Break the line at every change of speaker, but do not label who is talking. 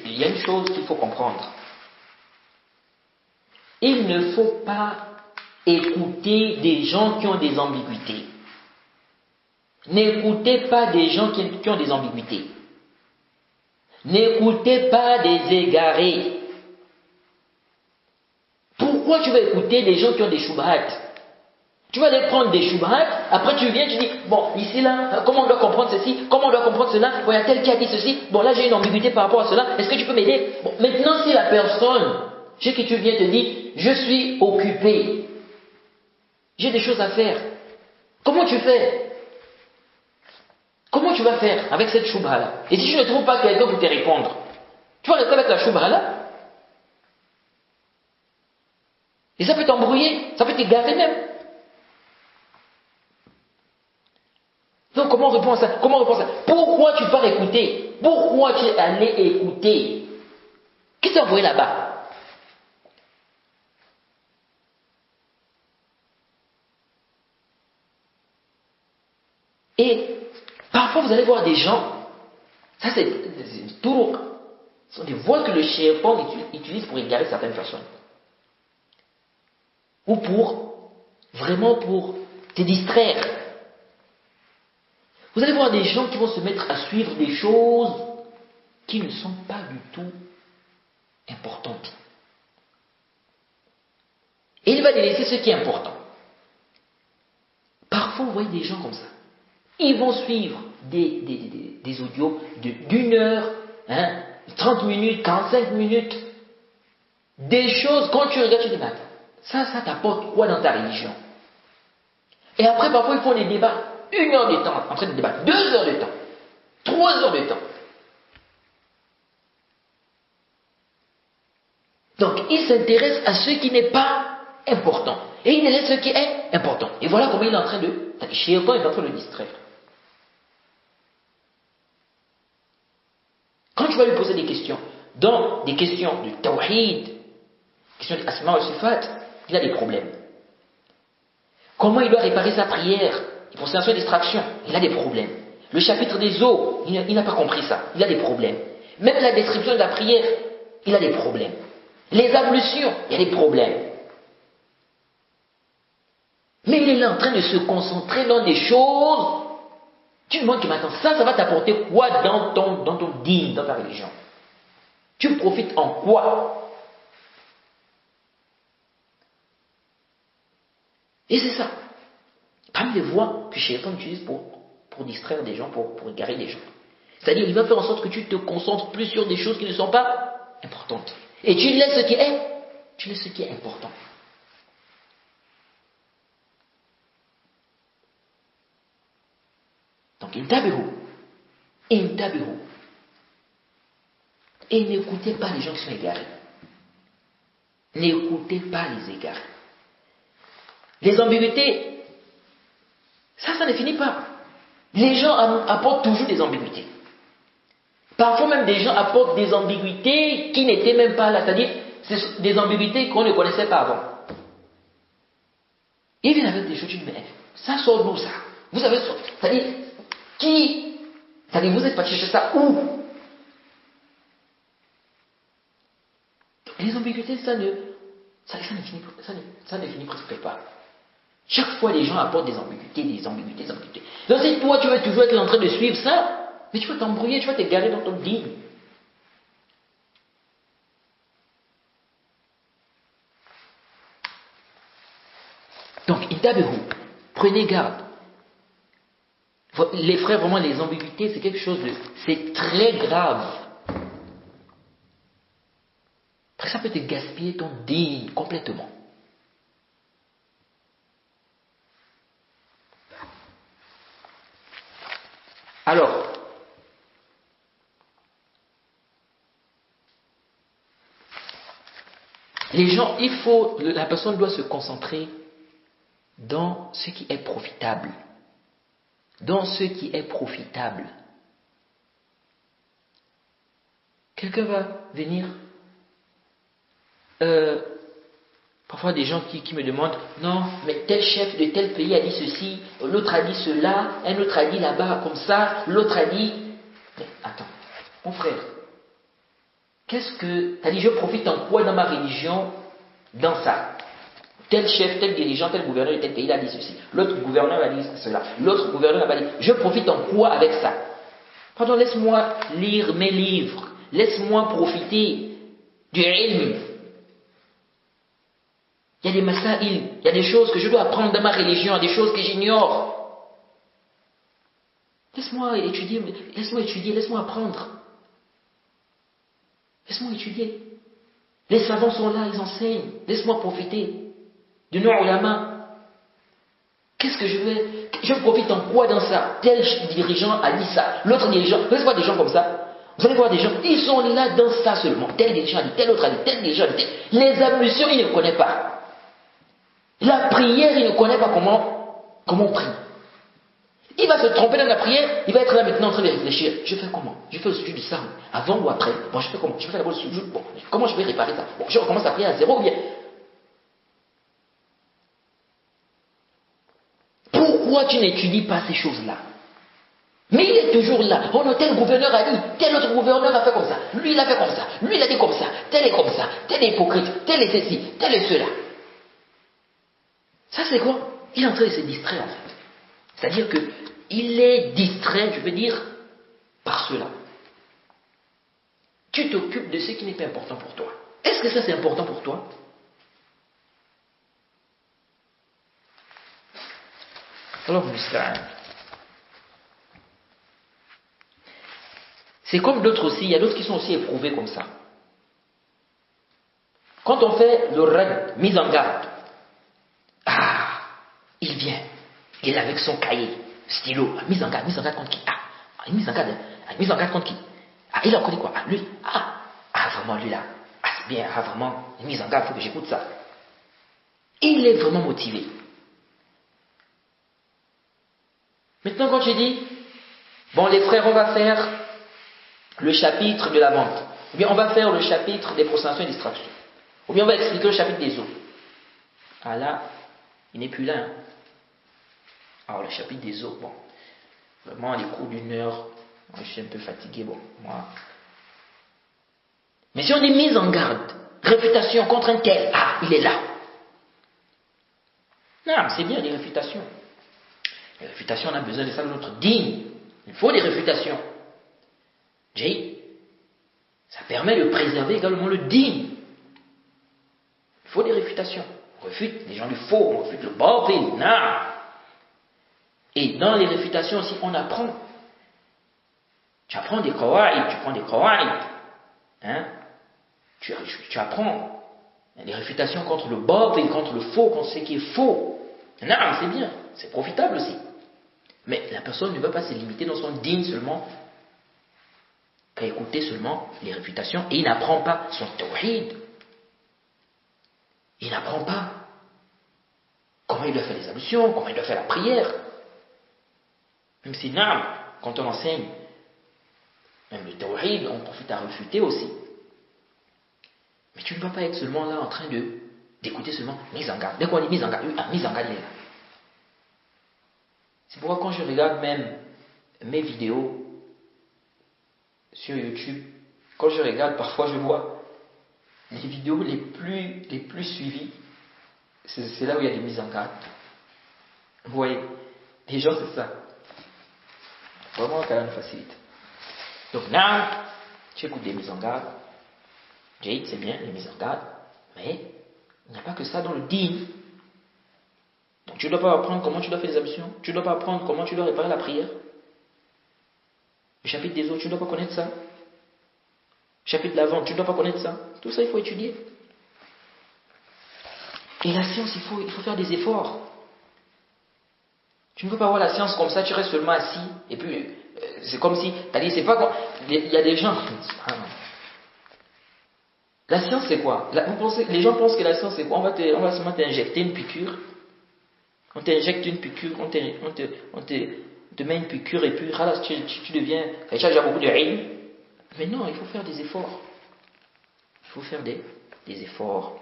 il y a une chose qu'il faut comprendre. Il ne faut pas écouter des gens qui ont des ambiguïtés. N'écoutez pas des gens qui ont des ambiguïtés. N'écoutez pas des égarés. Pourquoi tu vas écouter des gens qui ont des choubhats? Tu vas aller prendre des choubhats, après tu viens, tu dis, bon, ici là, comment on doit comprendre ceci, comment on doit comprendre cela, bon, il y a tel qui a dit ceci, bon là j'ai une ambiguïté par rapport à cela, est-ce que tu peux m'aider? Bon, maintenant si la personne chez qui tu viens te dit, je suis occupé, j'ai des choses à faire, comment tu fais? Comment tu vas faire avec cette choubha là? Et si je ne trouve pas quelqu'un pour te répondre, tu vas rester avec la choubha là? Et ça peut t'embrouiller, ça peut t'égarer même. Donc comment répondre à ça? Comment répondre à ça? Pourquoi tu pars écouter? Pourquoi tu es allé écouter? Qui t'a envoyé là-bas? Et parfois vous allez voir des gens, ça c'est tout, ce sont des voies que le shaitan utilise pour égarer certaines personnes. Ou vraiment pour te distraire. Vous allez voir des gens qui vont se mettre à suivre des choses qui ne sont pas du tout importantes. Et il va délaisser ce qui est important. Parfois, vous voyez des gens comme ça. Ils vont suivre des audios d'une heure, 30 minutes, 45 minutes. Des choses, quand tu regardes, tu dis, ça t'apporte quoi dans ta religion? Et après, parfois, ils font des débats. 1 heure de temps en train de débattre, 2 heures de temps, 3 heures de temps. Donc, il s'intéresse à ce qui n'est pas important. Et il laisse ce qui est important. Et voilà comment il est en train de... Shaitan est en train de le distraire. Quand tu vas lui poser des questions, dans des questions de tawhid, questions d'asma wa sifat, il a des problèmes. Comment il doit réparer sa prière? Pour sa distraction, il a des problèmes. Le chapitre des eaux, il n'a pas compris ça. Il a des problèmes. Même la description de la prière, il a des problèmes. Les ablutions, il y a des problèmes. Mais il est là en train de se concentrer dans des choses. Tu demandes que maintenant, ça va t'apporter quoi dans ton dîme, dans ta religion? Tu profites en quoi? Et c'est ça. Parmi les voies que Shaitan utilise pour distraire des gens, pour égarer des gens. C'est-à-dire, il va faire en sorte que tu te concentres plus sur des choses qui ne sont pas importantes. Et tu laisses ce qui est important. Donc, intabihu. Et n'écoutez pas les gens qui sont égarés. N'écoutez pas les égarés. Les ambiguïtés, ça ne finit pas. Les gens apportent toujours des ambiguïtés. Parfois même des gens apportent des ambiguïtés qui n'étaient même pas là. C'est-à-dire, c'est des ambiguïtés qu'on ne connaissait pas avant. Ils viennent avec des choses, tu dis, mais ça sort d'où ça? Vous avez sorti. C'est-à-dire, c'est-à-dire, vous êtes parti chercher ça où? Les ambiguïtés, ça ne finit presque pas. Chaque fois, les gens apportent des ambiguïtés. Donc, si toi, tu veux toujours être en train de suivre ça, mais tu vas t'embrouiller, tu vas t'égarer dans ton dîme. Donc, intabihu, prenez garde. Les frères, vraiment, les ambiguïtés, c'est quelque chose c'est très grave. Après, ça peut te gaspiller ton dîme complètement. Alors, les gens, la personne doit se concentrer dans ce qui est profitable. Dans ce qui est profitable. Quelqu'un va venir, parfois des gens qui me demandent, non, mais tel chef de tel pays a dit ceci, l'autre a dit cela, un autre a dit là-bas comme ça, l'autre a dit... Mais attends, mon frère, Qu'est-ce que... t'as dit, je profite en quoi dans ma religion? Dans ça. Tel chef, tel dirigeant, tel gouverneur de tel pays a dit ceci. L'autre gouverneur a dit cela. L'autre gouverneur a dit, je profite en quoi avec ça? Pardon, laisse-moi lire mes livres. Laisse-moi profiter du ilm. Il y a des masaïl, il y a des choses que je dois apprendre dans ma religion, des choses que j'ignore. Laisse-moi étudier, laisse-moi apprendre. Laisse-moi étudier. Les savants sont là, ils enseignent. Laisse-moi profiter de nos ulama. Qu'est-ce que je vais... Je profite en quoi dans ça? Tel dirigeant a dit ça. L'autre dirigeant... Vous allez voir des gens comme ça. Vous allez voir des gens, ils sont là dans ça seulement. Tel dirigeant a dit, tel autre a dit, tel dirigeant a dit. Les ablutions, il ne connaît pas. La prière, il ne connaît pas comment on prie. Il va se tromper dans la prière, il va être là maintenant en train de réfléchir. Je fais comment? Je fais le sujet du sarme, avant ou après? Bon, je fais comment? Je fais d'abord le sujet. Bon, comment je vais réparer ça? Bon, je recommence à prier à zéro ou bien? Pourquoi tu n'étudies pas ces choses-là? Mais il est toujours là. Oh non, tel gouverneur a dit, tel autre gouverneur a fait comme ça. Lui, il a fait comme ça. Lui, il a dit comme ça. Tel est comme ça. Tel est hypocrite. Tel est ceci. Tel est cela. Ça, c'est quoi? Il est en train de se distraire, en fait. C'est-à-dire que il est distrait, je veux dire, par cela. Tu t'occupes de ce qui n'est pas important pour toi. Est-ce que ça, c'est important pour toi? Alors, c'est comme d'autres aussi, il y a d'autres qui sont aussi éprouvés comme ça. Quand on fait le rad, mise en garde, il vient, il est avec son cahier, stylo, mise en garde contre qui? Mise en garde contre qui? Il a connu quoi? Lui, vraiment lui là, c'est bien, vraiment, mise en garde, il faut que j'écoute ça. Il est vraiment motivé. Maintenant, quand tu dis, bon, les frères, on va faire le chapitre de la vente, ou bien on va faire le chapitre des prostrations et distractions, ou bien on va expliquer le chapitre des eaux. Là, il n'est plus là. Hein. Alors, le chapitre des eaux, bon, vraiment, les cours d'une heure, moi, je suis un peu fatigué, bon, moi. Mais si on est mis en garde, réfutation contre un tel, il est là. Non, c'est bien, les réfutations. Les réfutations, on a besoin de ça dans notre digne. Il faut des réfutations. Ça permet de préserver également le digne. Il faut des réfutations. On réfute les gens du faux, on réfute le batil. Non. Et dans les réfutations aussi, on apprend. Tu apprends des qawaïd, tu prends des qawaïd. Hein? Tu apprends les réfutations contre le batil, contre le faux, contre ce qui est faux. Non, c'est bien, c'est profitable aussi. Mais la personne ne va pas se limiter dans son digne seulement qu'à écouter seulement les réfutations et il n'apprend pas son tawhid. Il n'apprend pas comment il doit faire les ablutions, comment il doit faire la prière. Même si, quand on enseigne même le tawhid, on profite à refuter aussi. Mais tu ne vas pas être seulement là en train d'écouter seulement mise en garde. Dès qu'on dit mise en garde, mise en garde, il est là. C'est pourquoi quand je regarde même mes vidéos sur YouTube, quand je regarde, parfois je vois les vidéos les plus suivies, c'est là où il y a des mises en garde. Vous voyez, les gens c'est ça. Vraiment, quand même facilite. Donc là, tu écoutes des mises en garde. C'est bien, les mises en garde, mais il n'y a pas que ça dans le digne. Donc tu ne dois pas apprendre comment tu dois faire les ablutions. Tu ne dois pas apprendre comment tu dois réparer la prière. Le chapitre des eaux, tu ne dois pas connaître ça. Le chapitre de la vente, tu ne dois pas connaître ça. Tout ça, il faut étudier. Et la science, il faut faire des efforts. Tu ne peux pas voir la science comme ça, tu restes seulement assis. Et puis, c'est comme si, c'est pas comme... Il y a des gens... La science, c'est quoi? Les gens pensent que la science, c'est quoi? On va seulement t'injecter une piqûre. On t'injecte une piqûre, on te met une piqûre et puis tu deviens... Tu as déjà beaucoup de haine. Mais non, il faut faire des efforts. Il faut faire des efforts.